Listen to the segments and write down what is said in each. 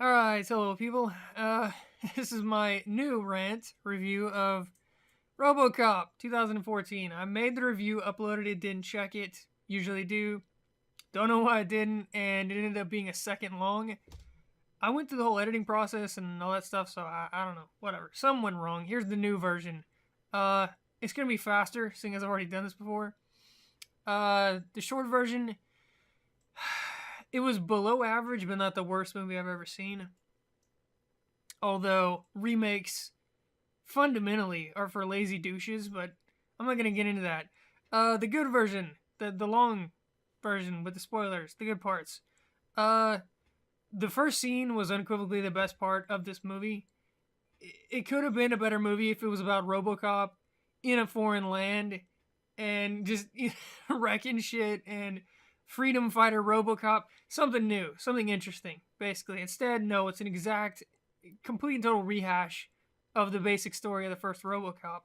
Alright, hello people. This is my new rant review of Robocop 2014. I made the review, uploaded it, didn't check it. Usually do. Don't know why I didn't, and it ended up being a second long. I went through the whole editing process and all that stuff, so I don't know. Whatever. Something went wrong. Here's the new version. It's gonna be faster, seeing as I've already done this before. The short version, it was below average, but not the worst movie I've ever seen. Although remakes fundamentally are for lazy douches, but I'm not gonna get into that. The good version, the long version with the spoilers, the good parts. Uh, the first scene was unequivocally the best part of this movie. It could have been a better movie if it was about RoboCop in a foreign land and just wrecking shit and freedom fighter RoboCop, something new, something interesting, basically. Instead, no, it's an exact, complete and total rehash of the basic story of the first RoboCop,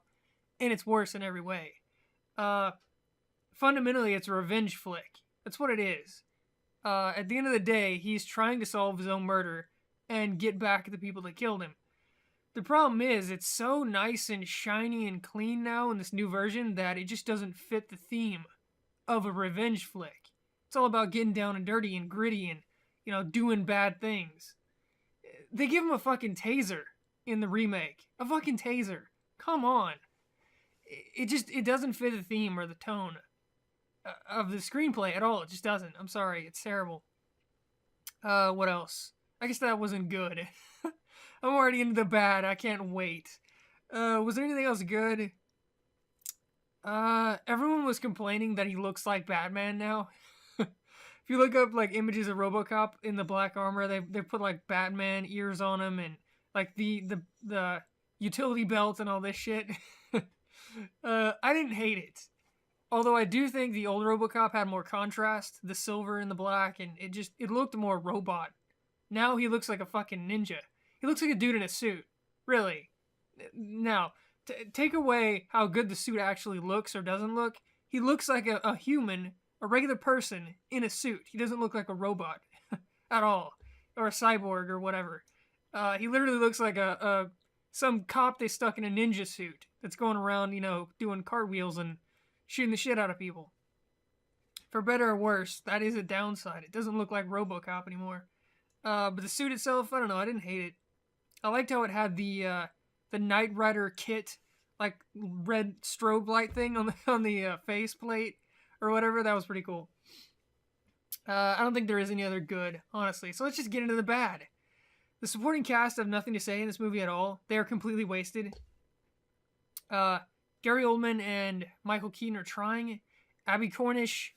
and it's worse in every way. Uh, Fundamentally, it's a revenge flick. That's what it is. At the end of the day, he's trying to solve his own murder and get back at the people that killed him. The problem is, it's so nice and shiny and clean now in this new version that it just doesn't fit the theme of a revenge flick. It's all about getting down and dirty and gritty and, doing bad things. They give him a fucking taser in the remake. A fucking taser. Come on. It doesn't fit the theme or the tone of the screenplay at all. It just doesn't. I'm sorry. It's terrible. What else? I guess that wasn't good. I'm already into the bad. I can't wait. Was there anything else good? Everyone was complaining that he looks like Batman now. If you look up like images of RoboCop in the black armor, they put like Batman ears on him and like the utility belt and all this shit. I didn't hate it. Although I do think the old RoboCop had more contrast, the silver and the black, and it looked more robot. Now he looks like a fucking ninja. He looks like a dude in a suit. Really. Now, take away how good the suit actually looks or doesn't look. He looks like a human, a regular person in a suit. He doesn't look like a robot at all, or a cyborg or whatever. He literally looks like some cop they stuck in a ninja suit that's going around, doing cartwheels and shooting the shit out of people. For better or worse, that is a downside. It doesn't look like RoboCop anymore. But the suit itself, I don't know. I didn't hate it. I liked how it had the Knight Rider kit, like red strobe light thing on the face plate or whatever. That was pretty cool. I don't think there is any other good, honestly. So let's just get into the bad. The supporting cast have nothing to say in this movie at all. They are completely wasted. Gary Oldman and Michael Keaton are trying. Abby Cornish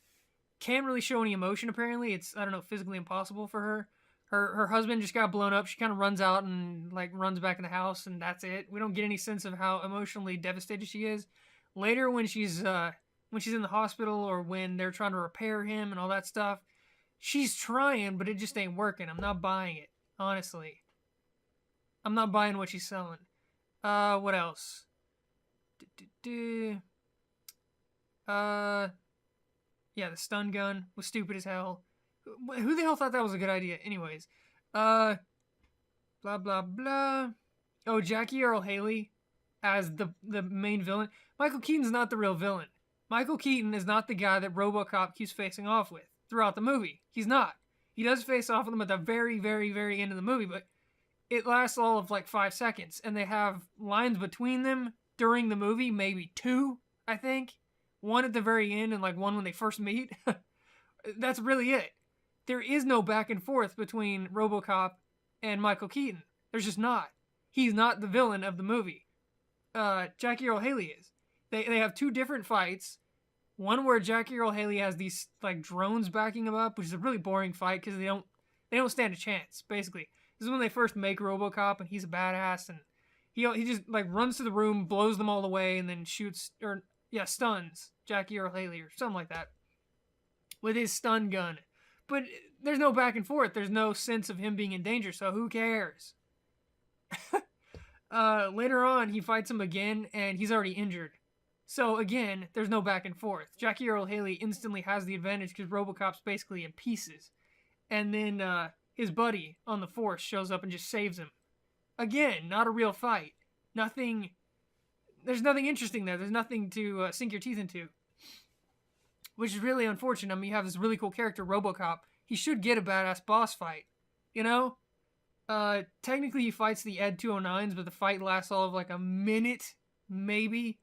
can't really show any emotion, apparently. It's, I don't know, physically impossible for her. Her husband just got blown up. She kind of runs out and like runs back in the house, and that's it. We don't get any sense of how emotionally devastated she is. Later, when she's in the hospital or when they're trying to repair him and all that stuff, she's trying, but it just ain't working. I'm not buying it, honestly. I'm not buying what she's selling. What else? Yeah, the stun gun was stupid as hell. Who the hell thought that was a good idea? Anyways, blah blah blah. Oh, Jackie Earle Haley as the main villain. Michael Keaton's not the real villain. Michael Keaton is not the guy that RoboCop keeps facing off with throughout the movie. He's not. He does face off with him at the very, very, very end of the movie, but it lasts all of like 5 seconds, and they have lines between them during the movie, maybe 2, I think. One at the very end and like one when they first meet. That's really it. There is no back and forth between RoboCop and Michael Keaton. There's just not. He's not the villain of the movie. Jackie Earle Haley is. They have 2 different fights. One where Jackie Earle Haley has these like drones backing him up, which is a really boring fight because they don't stand a chance. Basically, this is when they first make RoboCop, and he's a badass, and he just like runs to the room, blows them all away, and then stuns Jackie Earle Haley or something like that with his stun gun. But there's no back and forth. There's no sense of him being in danger, so who cares? Later on, he fights him again, and he's already injured. So again, there's no back and forth. Jackie Earle Haley instantly has the advantage because RoboCop's basically in pieces. And then his buddy on the force shows up and just saves him. Again, not a real fight. Nothing. There's nothing interesting there. There's nothing to sink your teeth into, which is really unfortunate. I mean, you have this really cool character, Robocop. He should get a badass boss fight, you know? Technically he fights the Ed 209s, but the fight lasts all of like a minute, maybe.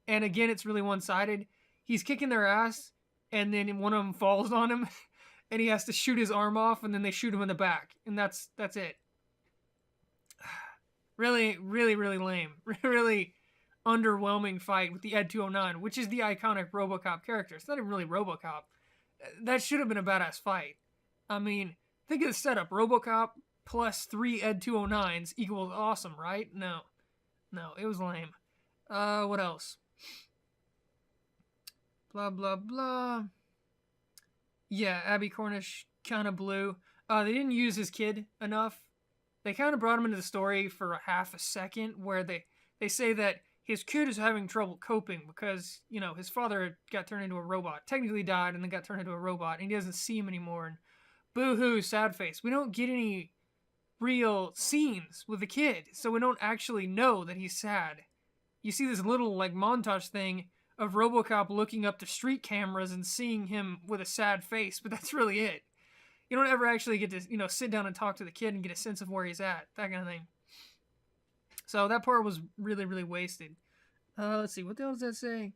And again, it's really one-sided. He's kicking their ass, and then one of them falls on him, and he has to shoot his arm off, and then they shoot him in the back, and that's it. Really, really, really lame. Really underwhelming fight with the Ed 209, which is the iconic Robocop character. It's not even really Robocop. That should have been a badass fight. I mean, think of the setup. Robocop plus 3 Ed 209s equals awesome, right? No, it was lame. What else? Blah, blah, blah. Yeah, Abby Cornish kind of blew. They didn't use his kid enough. They kind of brought him into the story for a half a second, where they say that his kid is having trouble coping because, you know, his father got turned into a robot. Technically died and then got turned into a robot, and he doesn't see him anymore. And boo-hoo, sad face. We don't get any real scenes with the kid, so we don't actually know that he's sad. You see this little, like, montage thing of Robocop looking up to street cameras and seeing him with a sad face, but that's really it. You don't ever actually get to, you know, sit down and talk to the kid and get a sense of where he's at, that kind of thing. So that part was really, really wasted. Let's see, what the hell does that say?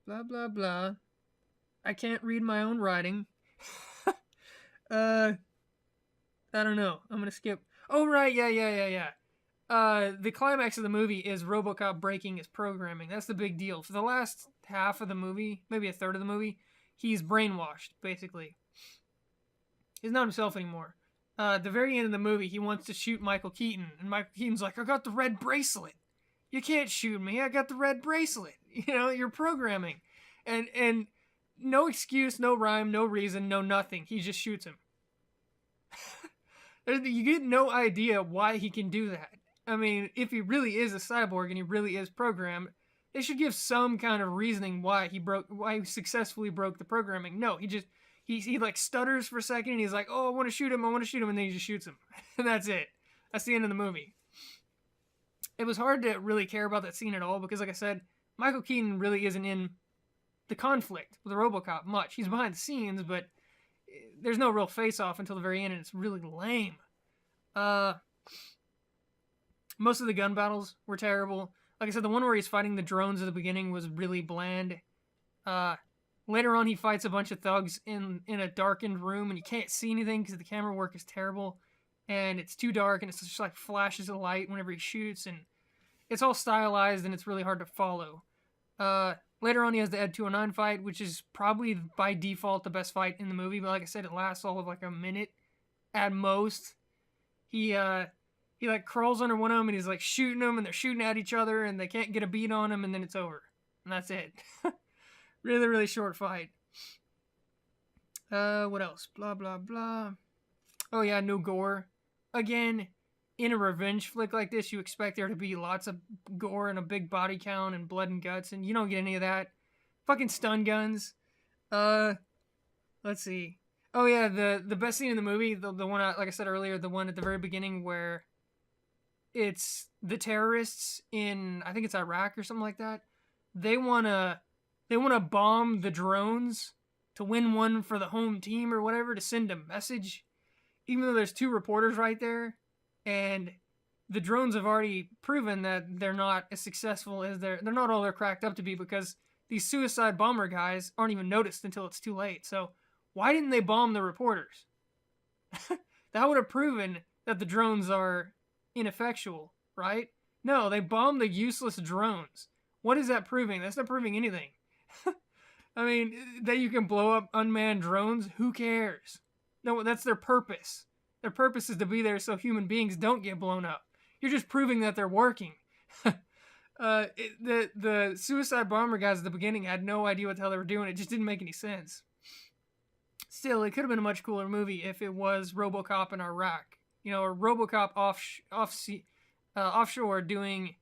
Blah, blah, blah. I can't read my own writing. I don't know. I'm gonna skip. Oh, right, yeah. The climax of the movie is Robocop breaking his programming. That's the big deal. For the last half of the movie, maybe a third of the movie, he's brainwashed, basically. He's not himself anymore. At the very end of the movie, he wants to shoot Michael Keaton, and Michael Keaton's like, I got the red bracelet. You can't shoot me. I got the red bracelet. You know, you're programming. And no excuse, no rhyme, no reason, no nothing. He just shoots him. You get no idea why he can do that. I mean, if he really is a cyborg and he really is programmed, they should give some kind of reasoning why he successfully broke the programming. No, he like stutters for a second and he's like, oh, I want to shoot him, and then he just shoots him. And that's it. That's the end of the movie. It was hard to really care about that scene at all because, like I said, Michael Keaton really isn't in the conflict with Robocop much. He's behind the scenes, but there's no real face-off until the very end, and it's really lame. Most of the gun battles were terrible. Like I said, the one where he's fighting the drones at the beginning was really bland. Later on, he fights a bunch of thugs in a darkened room, and you can't see anything because the camera work is terrible. And it's too dark, and it's just like flashes of light whenever he shoots, and it's all stylized, and it's really hard to follow. Later on, he has the Ed 209 fight, which is probably by default the best fight in the movie, but like I said, it lasts all of like a minute at most. He like crawls under one of them, and he's like shooting them, and they're shooting at each other, and they can't get a beat on him, and then it's over. And that's it. Really, really short fight. What else? Blah, blah, blah. Oh yeah, no gore. Again, in a revenge flick like this, you expect there to be lots of gore and a big body count and blood and guts, and you don't get any of that. Fucking stun guns. Let's see. Oh yeah, the best scene in the movie, the one, like I said earlier, the one at the very beginning where it's the terrorists in, I think it's Iraq or something like that. They wanna bomb the drones to win one for the home team or whatever, to send a message. Even though there's 2 reporters right there, and the drones have already proven that they're not as successful as they're not all they're cracked up to be, because these suicide bomber guys aren't even noticed until it's too late. So why didn't they bomb the reporters? That would have proven that the drones are ineffectual, right? No, they bombed the useless drones. What is that proving? That's not proving anything. I mean, that you can blow up unmanned drones, who cares? No, that's their purpose. Their purpose is to be there so human beings don't get blown up. You're just proving that they're working. The suicide bomber guys at the beginning had no idea what the hell they were doing. It just didn't make any sense. Still, it could have been a much cooler movie if it was Robocop in Iraq. You know, or Robocop offshore doing,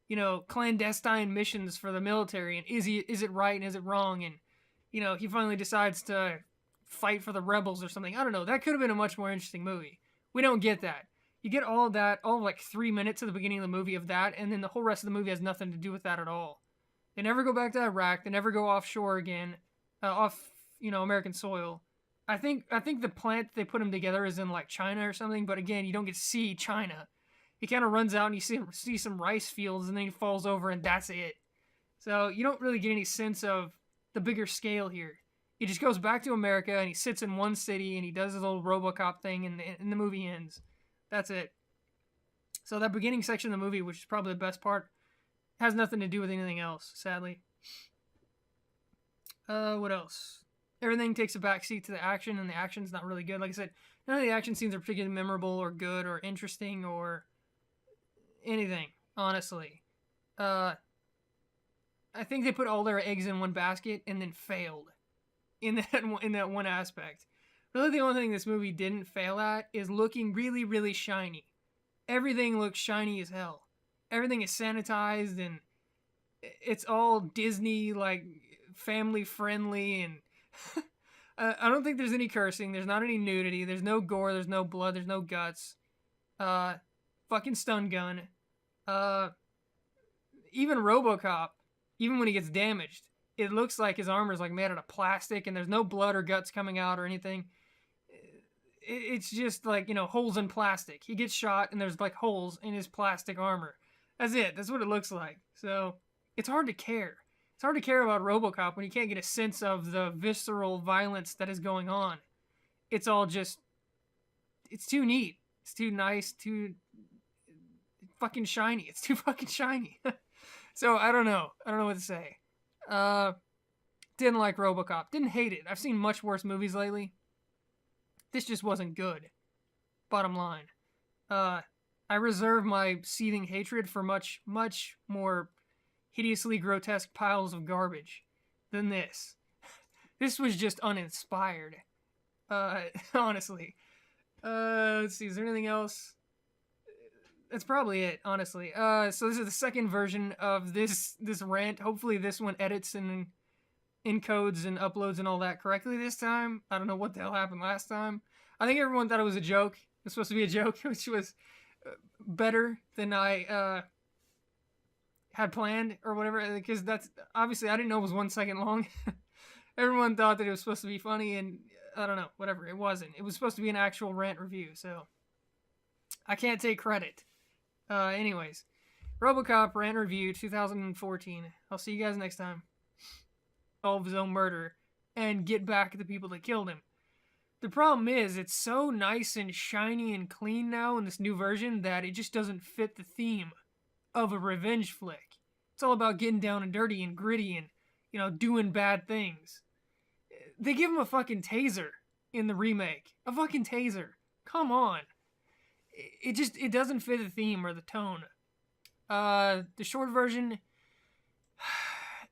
you know, clandestine missions for the military. And is it right and is it wrong? And, you know, he finally decides to fight for the rebels or something. I don't know. That could have been a much more interesting movie. We don't get that. You get all of that, all like 3 minutes at the beginning of the movie of that, and then the whole rest of the movie has nothing to do with that at all. They never go back to Iraq. They never go offshore again, off American soil. I think the plant they put him together is in like China or something. But again, you don't get to see China. He kind of runs out and you see some rice fields, and then he falls over, and that's it. So you don't really get any sense of the bigger scale here. He just goes back to America and he sits in one city and he does his old Robocop thing, and the movie ends. That's it. So that beginning section of the movie, which is probably the best part, has nothing to do with anything else, sadly. What else? Everything takes a backseat to the action, and the action's not really good. Like I said, none of the action scenes are particularly memorable or good or interesting or anything, honestly. I think they put all their eggs in one basket and then failed in that one aspect. Really, the only thing this movie didn't fail at is looking really, really shiny. Everything looks shiny as hell. Everything is sanitized, and it's all Disney, like, family friendly, and I don't think there's any cursing. There's not any nudity. There's no gore. There's no blood. There's no guts. Fucking stun gun. Even Robocop, even when he gets damaged, it looks like his armor is like made out of plastic, and there's no blood or guts coming out or anything. It's just like, holes in plastic. He gets shot and there's like holes in his plastic armor. That's it. That's what it looks like. So it's hard to care. It's hard to care about Robocop when you can't get a sense of the visceral violence that is going on. It's all just, it's too neat. It's too nice, too fucking shiny. It's too fucking shiny. So I don't know. I don't know what to say. Didn't like Robocop. Didn't hate it. I've seen much worse movies lately. This just wasn't good. Bottom line. I reserve my seething hatred for much, much more hideously grotesque piles of garbage than this. This was just uninspired. Honestly. Let's see, is there anything else? That's probably it, honestly. So this is the second version of this rant. Hopefully this one edits and encodes and uploads and all that correctly this time. I don't know what the hell happened last time. I think everyone thought it was a joke. It was supposed to be a joke, which was better than I had planned or whatever, because that's obviously I didn't know it was 1 second long. Everyone thought that it was supposed to be funny, and I don't know, whatever. It wasn't. It was supposed to be an actual rant review, so I can't take credit. Anyways, Robocop rant review 2014. I'll see you guys next time. Solve his own murder and get back at the people that killed him. The problem is, it's so nice and shiny and clean now in this new version that it just doesn't fit the theme of a revenge flick. It's all about getting down and dirty and gritty and, doing bad things. They give him a fucking taser in the remake. A fucking taser. Come on. It doesn't fit the theme or the tone. The short version,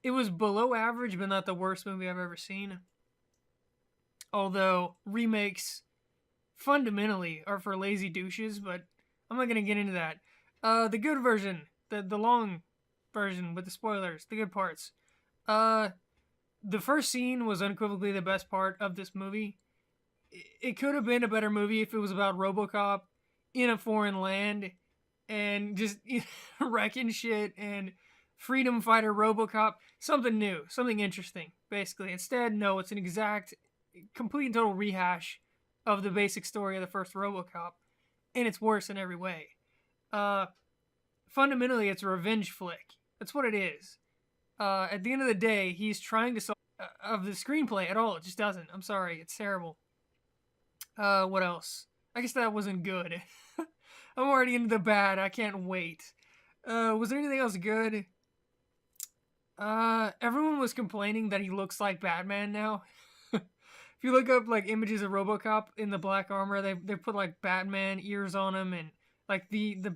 it was below average, but not the worst movie I've ever seen. Although remakes fundamentally are for lazy douches, but I'm not gonna get into that. The good version, the long version with the spoilers, the good parts. The first scene was unequivocally the best part of this movie. It could have been a better movie if it was about Robocop in a foreign land and just wrecking shit and freedom fighter Robocop. Something new, something interesting, basically. Instead, no, it's an exact, complete and total rehash of the basic story of the first Robocop, and it's worse in every way. Fundamentally, it's a revenge flick. That's what it is. At the end of the day, he's trying to solve of the screenplay at all. It just doesn't. I'm sorry. It's terrible. What else? I guess that wasn't good. I'm already into the bad. I can't wait. Was there anything else good? Everyone was complaining that he looks like Batman now. If you look up like images of Robocop in the black armor, they put like Batman ears on him and like the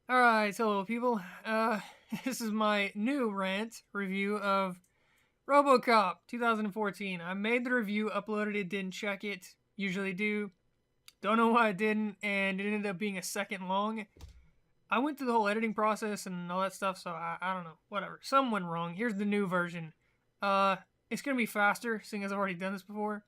Alright, hello people. This is my new rant review of Robocop 2014. I made the review, uploaded it, didn't check it. Usually do. Don't know why I didn't, and it ended up being a second long. I went through the whole editing process and all that stuff, so I don't know. Whatever. Something went wrong. Here's the new version. It's gonna be faster, seeing as I've already done this before.